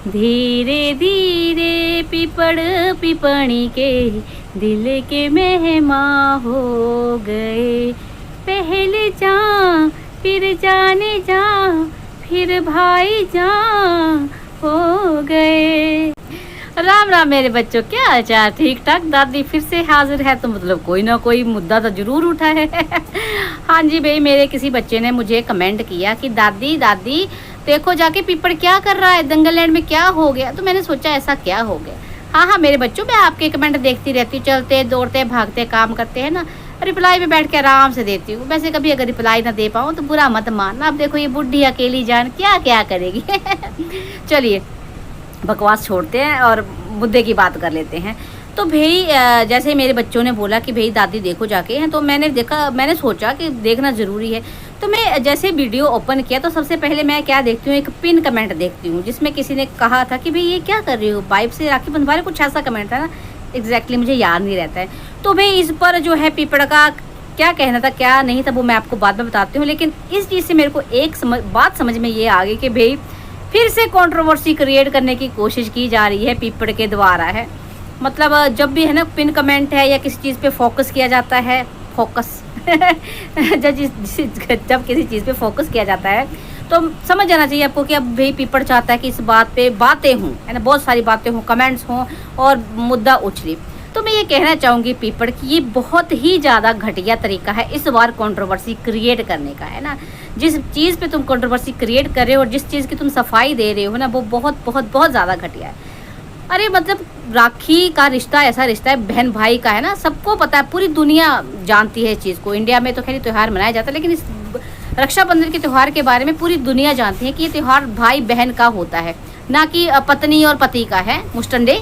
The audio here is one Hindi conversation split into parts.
धीरे धीरे पिपड़ पिपणी के दिल के मेहमां हो गए। पहले जा फिर जाने जा फिर भाई जा हो गए। राम राम मेरे बच्चों, क्या हाल चाल? ठीक ठाक। दादी फिर से हाजिर है, तो मतलब कोई ना कोई मुद्दा तो जरूर उठा है। हाँ जी भाई, मेरे किसी बच्चे ने मुझे कमेंट किया कि दादी दादी देखो जाके पीपड़ क्या कर रहा है, दंगल लैंड में क्या हो गया। तो मैंने सोचा ऐसा क्या हो गया। हाँ हाँ मेरे बच्चों, मैं आपके कमेंट देखती रहती हूँ, चलते दौड़ते भागते काम करते हैं ना, रिप्लाई में बैठ के आराम से देती हूँ। वैसे कभी अगर रिप्लाई ना दे पाऊँ तो बुरा मत मानना। अब देखो ये बुढ़ी अकेली जान क्या क्या करेगी। चलिए बकवास छोड़ते हैं और मुद्दे की बात कर लेते हैं। तो भाई जैसे मेरे बच्चों ने बोला कि भाई दादी देखो जाके हैं, तो मैंने देखा, मैंने सोचा कि देखना ज़रूरी है। तो मैं जैसे वीडियो ओपन किया तो सबसे पहले मैं क्या देखती हूँ, एक पिन कमेंट देखती हूँ जिसमें किसी ने कहा था कि भाई ये क्या कर रही हो, पाइप से राखी बंधवा रहे, कुछ ऐसा कमेंट था ना, एग्जैक्टली मुझे याद नहीं रहता है। तो भाई इस पर जो है पीपड़ का क्या कहना था क्या नहीं था वो मैं आपको बाद में बताती हूँ। लेकिन इस चीज़ से मेरे को एक बात समझ में ये आ गई कि भाई फिर से कंट्रोवर्सी क्रिएट करने की कोशिश की जा रही है पीपड़ के द्वारा है। मतलब जब भी है ना पिन कमेंट है या किसी चीज़ पे फोकस किया जाता है, फोकस जब किसी चीज़ पे फोकस किया जाता है तो समझ जाना चाहिए आपको कि अब भाई पीपड़ चाहता है कि इस बात पे बातें हों, है ना, बहुत सारी बातें हों, कमेंट्स हों और मुद्दा उछले। तो मैं ये कहना चाहूँगी पीपड़ की ये बहुत ही ज़्यादा घटिया तरीका है इस बार कंट्रोवर्सी क्रिएट करने का, है ना। जिस चीज़ पे तुम कंट्रोवर्सी क्रिएट कर रहे हो और जिस चीज़ की तुम सफाई दे रहे हो ना, वो बहुत बहुत बहुत ज़्यादा घटिया है। अरे मतलब राखी का रिश्ता ऐसा रिश्ता है बहन भाई का, है ना, सबको पता है, पूरी दुनिया जानती है इस चीज़ को। इंडिया में तो खैर त्यौहार मनाया जाता है, लेकिन इस रक्षाबंधन के त्यौहार के बारे में पूरी दुनिया जानती है कि ये त्यौहार भाई बहन का होता है, ना कि पत्नी और पति का है। मुस्टंडे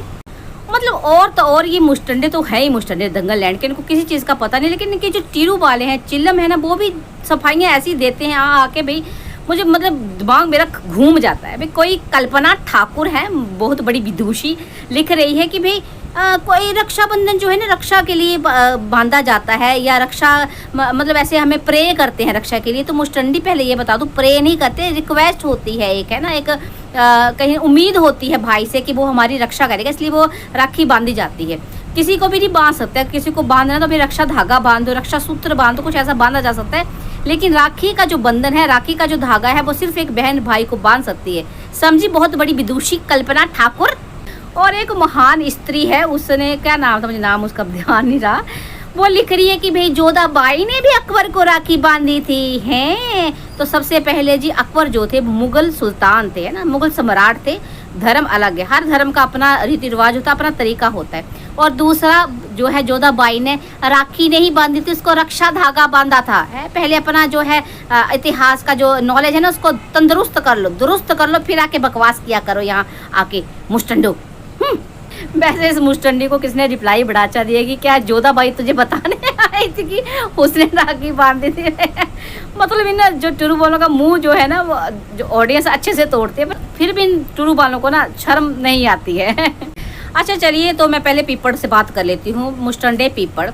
मतलब और तो और ये मुस्टंडे तो है ही मुस्टंडे दंगल लैंड के, इनको किसी चीज़ का पता नहीं। लेकिन इनके जो टीरू वाले हैं, चिल्लम है ना, वो भी सफाइयाँ ऐसी देते हैं आके भाई मुझे मतलब दिमाग मेरा घूम जाता है। भाई कोई कल्पना ठाकुर है, बहुत बड़ी विदुषी, लिख रही है कि भाई कोई रक्षाबंधन जो है ना रक्षा के लिए बांधा जाता है या रक्षा मतलब ऐसे हमें प्रे करते हैं रक्षा के लिए। तो मुस्टंडी पहले ये बता दूं, प्रे नहीं करते, रिक्वेस्ट होती है एक, है ना, एक कहीं उम्मीद होती है भाई से कि वो हमारी रक्षा करेगा, इसलिए वो राखी बांधी जाती है। किसी को भी नहीं बांध सकता, किसी को बांधना तो फिर रक्षा धागा बांधो, रक्षा सूत्र बांधो, कुछ ऐसा बांधा जा सकता है। लेकिन राखी का जो बंधन है, राखी का जो धागा है, वो सिर्फ एक बहन भाई को बांध सकती है। समझी, बहुत बड़ी विदुषी कल्पना ठाकुर। और एक महान स्त्री है, उसने क्या नाम था, मुझे नाम उसका ध्यान नहीं रहा, वो लिख रही है कि भाई जोधाबाई ने भी अकबर को राखी बांधी थी। हैं तो सबसे पहले जी अकबर जो थे मुगल सुल्तान थे, है ना, मुगल सम्राट थे। धर्म अलग है, हर धर्म का अपना रीति रिवाज होता है, अपना तरीका होता है। और दूसरा जो है जोधाबाई ने राखी नहीं बांधी थी, उसको रक्षा धागा बांधा था। है पहले अपना जो है इतिहास का जो नॉलेज है ना उसको तंदुरुस्त कर लो, दुरुस्त कर लो, फिर आके बकवास किया करो यहाँ आके मुस्टंडो। वैसे इस मुस्टंडी को किसने रिप्लाई बढ़ाचा दिया कि क्या जोधाबाई तुझे बताने आई थी कि उसने राखी बांधी थी। मतलब इन जो टुरु वालों का मुंह जो है ना, वो जो ऑडियंस अच्छे से तोड़ती है, पर फिर भी इन टुरु वालों को ना शर्म नहीं आती है। अच्छा चलिए, तो मैं पहले पीपड़ से बात कर लेती हूँ। मुस्टंडे पीपड़,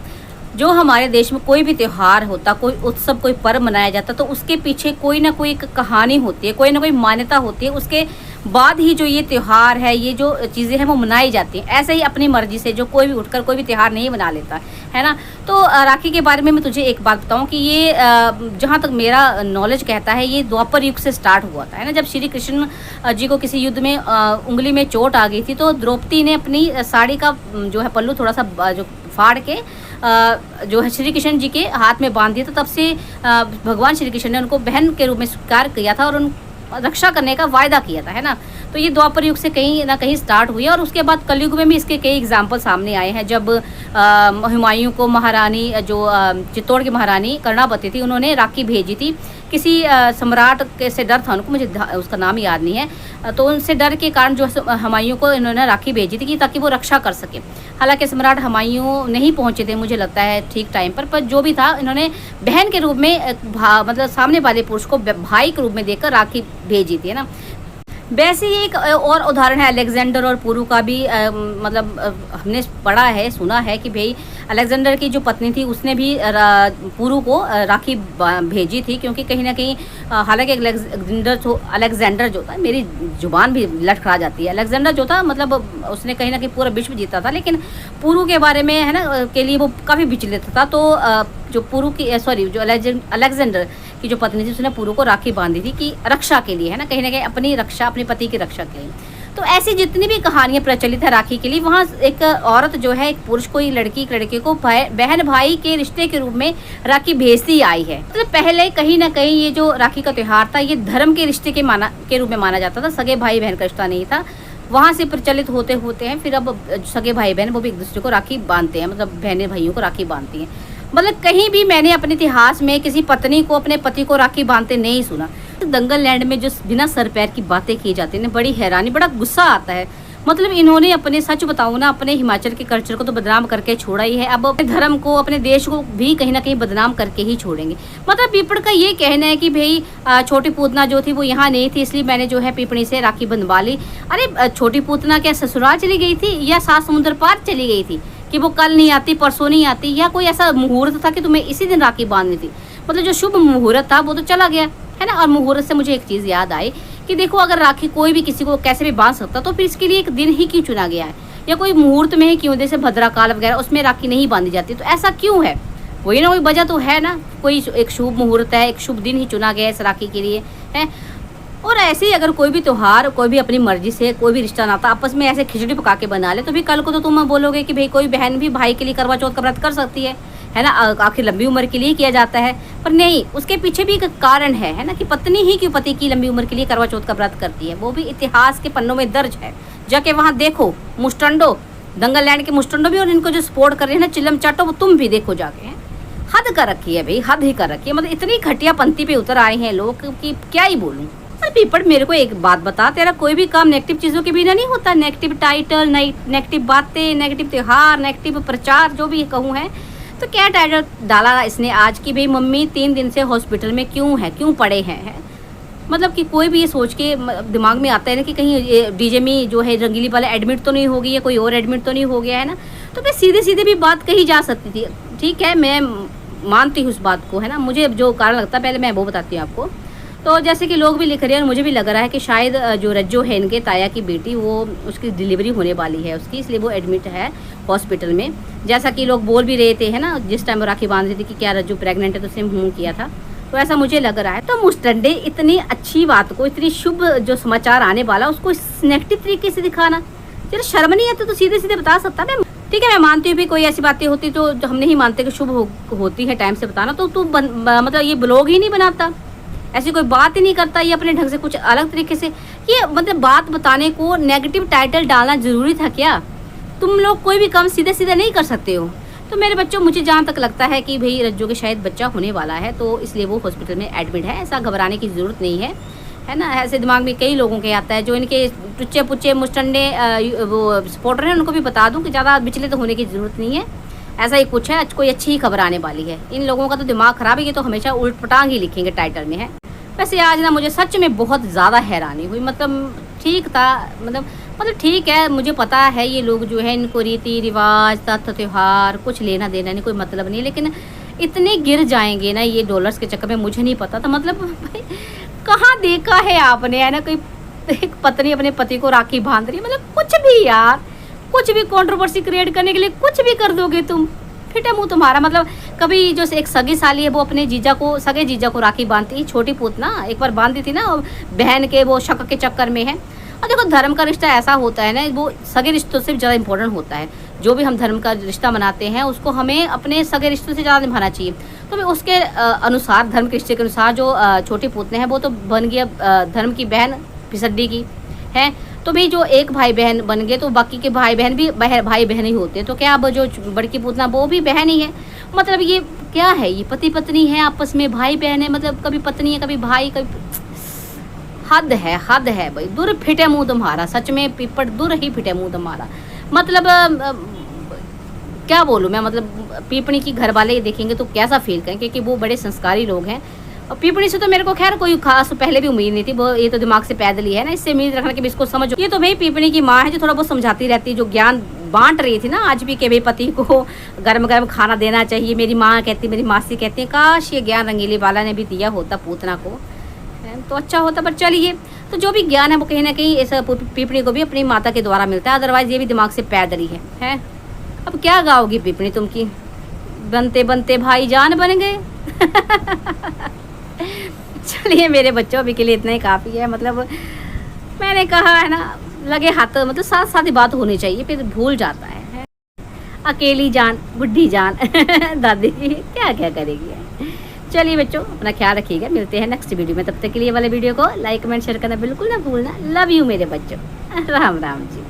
जो हमारे देश में कोई भी त्यौहार होता, कोई उत्सव, कोई पर्व मनाया जाता, तो उसके पीछे कोई ना कोई एक कहानी होती है, कोई ना कोई मान्यता होती है। उसके बाद ही जो ये त्यौहार है, ये जो चीज़ें हैं वो मनाई जाती हैं। ऐसे ही अपनी मर्जी से जो कोई भी उठकर कोई भी त्यौहार नहीं मना लेता, है ना। तो राखी के बारे में मैं तुझे एक बात बताऊं कि ये जहाँ तक मेरा नॉलेज कहता है, ये द्वापर युग से स्टार्ट हुआ था, है ना। जब श्री कृष्ण जी को किसी युद्ध में उंगली में चोट आ गई थी, तो द्रौपदी ने अपनी साड़ी का जो है पल्लू थोड़ा सा जो फाड़ के जो है श्री कृष्ण जी के हाथ में बांध दिया था। तब से भगवान श्री कृष्ण ने उनको बहन के रूप में स्वीकार किया था और उन रक्षा करने का वायदा किया था, है ना। तो ये द्वापर युग से कहीं ना कहीं स्टार्ट हुई है। और उसके बाद कलयुग में भी इसके कई एग्जाम्पल सामने आए हैं। जब हुमायूं को महारानी जो चित्तौड़ की महारानी कर्णावती थी, उन्होंने राखी भेजी थी किसी सम्राट के से डर था उनको, मुझे उसका नाम याद नहीं है। तो उनसे डर के कारण जो हुमायूं को इन्होंने राखी भेजी थी कि ताकि वो रक्षा कर सके। हालांकि सम्राट हुमायूं नहीं पहुंचे थे मुझे लगता है ठीक टाइम पर जो भी था, इन्होंने बहन के रूप में मतलब सामने वाले पुरुष को भाई के रूप में देकर राखी भेजी थी, है ना। वैसे ही एक और उदाहरण है अलेक्जेंडर और पुरु का भी। हमने पढ़ा है, सुना है कि भाई अलेक्जेंडर की जो पत्नी थी उसने भी पुरु को राखी भेजी थी, क्योंकि कहीं ना कहीं हालांकि अलेक्जेंडर जो था, मेरी जुबान भी लटखड़ा जाती है, अलेक्जेंडर जो था मतलब उसने कहीं ना कहीं पूरा विश्व जीता था, लेकिन पुरु के बारे में है ना के लिए वो काफ़ी विचलित था। तो जो पुरु की जो अलेक्जेंडर की जो पत्नी थी उसने पुरु को राखी बांधी थी कि रक्षा के लिए, है ना कहीं अपनी रक्षा, अपने पति की रक्षा के लिए। तो ऐसी जितनी भी कहानियां प्रचलित है राखी के लिए, वहाँ एक औरत जो है एक पुरुष को, लड़की एक लड़के को बहन भाई के रिश्ते के रूप में राखी भेजती आई है। मतलब पहले कहीं ना कहीं ये जो राखी का त्यौहार था ये धर्म के रिश्ते के रूप में माना जाता था, सगे भाई बहन का रिश्ता नहीं था। वहाँ से प्रचलित होते होते हैं फिर अब सगे भाई बहन वो भी एक दूसरे को राखी बांधते हैं, मतलब बहनें भाइयों को राखी बांधती हैं। मतलब कहीं भी मैंने अपने इतिहास में किसी पत्नी को अपने पति को राखी बांधते नहीं सुना। दंगल लैंड में जो बिना सर पैर की बातें की जाती हैं, बड़ी हैरानी, बड़ा गुस्सा आता है। मतलब इन्होंने अपने, सच बताऊं ना, अपने हिमाचल के कल्चर को तो बदनाम करके छोड़ा ही है, अब अपने धर्म को, अपने देश को भी कहीं ना कहीं बदनाम करके ही छोड़ेंगे। मतलब पीपड़ का ये कहना है कि भाई छोटी पूतना जो थी वो यहाँ नहीं थी, इसलिए मैंने जो है पीपड़ी से राखी बंधवा ली। अरे छोटी पूतना क्या ससुराल चली गई थी या 7 समुद्र पार चली गई थी कि वो कल नहीं आती, परसों नहीं आती, या कोई ऐसा मुहूर्त था कि तुम्हें इसी दिन राखी बांधनी थी? मतलब जो शुभ मुहूर्त था वो तो चला गया, है ना। और मुहूर्त से मुझे एक चीज़ याद आई कि देखो, अगर राखी कोई भी किसी को कैसे भी बांध सकता, तो फिर इसके लिए एक दिन ही क्यों चुना गया है, या कोई मुहूर्त में ही क्यों, जैसे भद्राकाल वगैरह उसमें राखी नहीं बांधी जाती, तो ऐसा क्यों है? वही ना, कोई वजह तो है ना, कोई एक शुभ मुहूर्त है, एक शुभ दिन ही चुना गया है इस राखी के लिए, है। और ऐसे ही अगर कोई भी त्यौहार, कोई भी अपनी मर्जी से कोई भी रिश्ता नाता आपस में ऐसे खिचड़ी पका के बना ले, तो भी कल को तो तुम बोलोगे कि भाई कोई बहन भी भाई के लिए करवा चौथ का व्रत कर सकती है ना। आखिर लंबी उम्र के लिए किया जाता है, पर नहीं, उसके पीछे भी एक कारण है ना, कि पत्नी ही क्यों पति की लंबी उम्र के लिए करवा चौथ का व्रत करती है, वो भी इतिहास के पन्नों में दर्ज है। जाके वहाँ देखो, मुस्टंडो, दंगल लैंड के मुस्टंडो भी और इनको जो सपोर्ट कर रहे हैं ना, चिल्लम चाटो, वो तुम भी देखो जाके। हद कर रखी है भाई, हद ही कर रखी है। मतलब इतनी घटिया पंक्ति पे उतर आए हैं लोग कि क्या ही बोलूँ। पीपड़, मेरे को एक बात बता, तेरा कोई भी काम नेगेटिव चीज़ों के बिना नहीं होता। नेगेटिव टाइटल, नेगेटिव बातें, नेगेटिव त्यौहार, नेगेटिव प्रचार, जो भी कहूँ है। तो क्या टाइटल डाला इसने आज की भाई मम्मी 3 दिन से हॉस्पिटल में क्यों पड़े हैं? मतलब कि कोई भी ये सोच के दिमाग में आता है ना कि कहीं ये डीजे में जो है रंगीली वाला एडमिट तो नहीं हो गई, या कोई और एडमिट तो नहीं हो गया, है ना। तो फिर सीधे सीधे भी बात कही जा सकती थी। ठीक है, मैं मानती हूँ उस बात को, है ना। मुझे जो कारण लगता है पहले मैं वो बताती हूँ आपको। तो जैसे कि लोग भी लिख रहे हैं और मुझे भी लग रहा है कि शायद जो रज्जो है, इनके ताया की बेटी, वो उसकी डिलीवरी होने वाली है उसकी, इसलिए वो एडमिट है हॉस्पिटल में। जैसा कि लोग बोल भी रहे थे, है ना, जिस टाइम राखी बांध रही थी कि क्या रज्जो प्रेग्नेंट है, तो उसने किया था, तो ऐसा मुझे लग रहा है। तो मुस्टंडे, इतनी अच्छी बात को, इतनी शुभ जो समाचार आने वाला, उसको नेगेटिव तरीके से दिखाना, जरा शर्म नहीं आती? तो सीधे सीधे बता सकता मैं। ठीक है, मैं मानती हूँ भी कोई ऐसी बातें होती तो हम नहीं मानते कि शुभ होती है टाइम से बताना, तो तू मतलब ये ब्लॉग ही नहीं बनाता, ऐसी कोई बात ही नहीं करता, ये अपने ढंग से कुछ अलग तरीके से, ये मतलब बात बताने को नेगेटिव टाइटल डालना ज़रूरी था क्या? तुम लोग कोई भी काम सीधे सीधे नहीं कर सकते हो। तो मेरे बच्चों, मुझे जहाँ तक लगता है कि भाई रज्जो के शायद बच्चा होने वाला है, तो इसलिए वो हॉस्पिटल में एडमिट है। ऐसा घबराने की ज़रूरत नहीं है ना। ऐसे दिमाग में कई लोगों के आता है, जो इनके टुच्चे पुच्चे मुस्टंडे वो सपोर्टर हैं, उनको भी बता दूँ कि ज़्यादा विचलित होने की ज़रूरत नहीं है। ऐसा ही कुछ है, कोई अच्छी ही खबर आने वाली है। इन लोगों का तो दिमाग ख़राब है, ये तो हमेशा उल्ट पटांग ही लिखेंगे टाइटल में, है। वैसे आज ना मुझे सच में बहुत ज़्यादा हैरानी हुई। मतलब ठीक था, मतलब ठीक है, मुझे पता है ये लोग जो है, इनको रीति रिवाज, तत्व त्यौहार कुछ लेना देना नहीं, कोई मतलब नहीं, लेकिन इतने गिर जाएंगे ना ये डॉलर्स के चक्कर में, मुझे नहीं पता था। मतलब भाई कहाँ देखा है आपने, है ना, कोई एक पत्नी अपने पति को राखी बांध रही है। मतलब कुछ भी यार, कुछ भी कंट्रोवर्सी क्रिएट करने के लिए कुछ भी कर दोगे तुम, फिटे मुँह तुम्हारा। मतलब कभी जो एक सगी साली है, वो अपने सगे जीजा को राखी बांधती है। छोटी पूतना एक बार बांधी थी ना, बहन के वो शक के चक्कर में है। और देखो, धर्म का रिश्ता ऐसा होता है ना, वो सगे रिश्तों से ज़्यादा इंपॉर्टेंट होता है। जो भी हम धर्म का रिश्ता बनाते हैं, उसको हमें अपने सगे रिश्तों से ज़्यादा निभाना चाहिए। तो मैं उसके अनुसार, धर्म के रिश्ते के अनुसार, जो छोटी पूतने हैं वो तो बन गया धर्म की बहन फिसड्डी की है। तो भाई जो एक भाई बहन बन गए, तो बाकी के भाई बहन भी भाई बहन ही होते हैं। तो क्या अब जो बड़की पूतना वो भी बहन ही है? मतलब ये क्या है, ये पति पत्नी है आपस में, भाई बहन है, मतलब कभी पत्नी है कभी भाई, कभी। हद है भाई, दूर फिटे मुँह तुम्हारा, सच में पीपड़, दूर ही फिटे मुँह तुम्हारा। मतलब क्या बोलूँ मैं, मतलब पीपणी की घर वाले ये देखेंगे तो कैसा फील करें, क्योंकि वो बड़े संस्कारी लोग हैं। और पीपड़ी से तो मेरे को खैर कोई खास पहले भी उम्मीद नहीं थी, वो ये तो दिमाग से पैदल ही है ना, इससे उम्मीद रखना कि भी इसको समझो। ये तो भाई पीपड़ी की माँ है जो थोड़ा बहुत समझाती रहती है, जो ज्ञान बांट रही थी ना आज भी, कि भाई पति को गर्म गर्म खाना देना चाहिए। मेरी माँ कहती, मेरी मासी कहती है काश ये ज्ञान रंगीली बाला ने भी दिया होता पूतना को, तो अच्छा होता। पर चलिए, तो जो भी ज्ञान है वो कहीं ना कहीं इस पीपड़ी को भी अपनी माता के द्वारा मिलता है, अदरवाइज ये भी दिमाग से पैदल ही है। अब क्या गाओगी पीपड़ी तुम की, बनते बनते भाई जान बन गए। चलिए मेरे बच्चों, अभी के लिए इतना ही काफ़ी है। मतलब मैंने कहा है ना, लगे हाथ, मतलब साथ साथ ही बात होनी चाहिए, फिर भूल जाता है। अकेली जान बुढ़ी जान दादी की क्या क्या करेगी। चलिए बच्चों, अपना ख्याल रखिएगा, मिलते हैं नेक्स्ट वीडियो में। तब तक के लिए वाले वीडियो को लाइक कमेंट शेयर करना बिल्कुल ना भूलना। लव यू मेरे बच्चों, राम राम जी।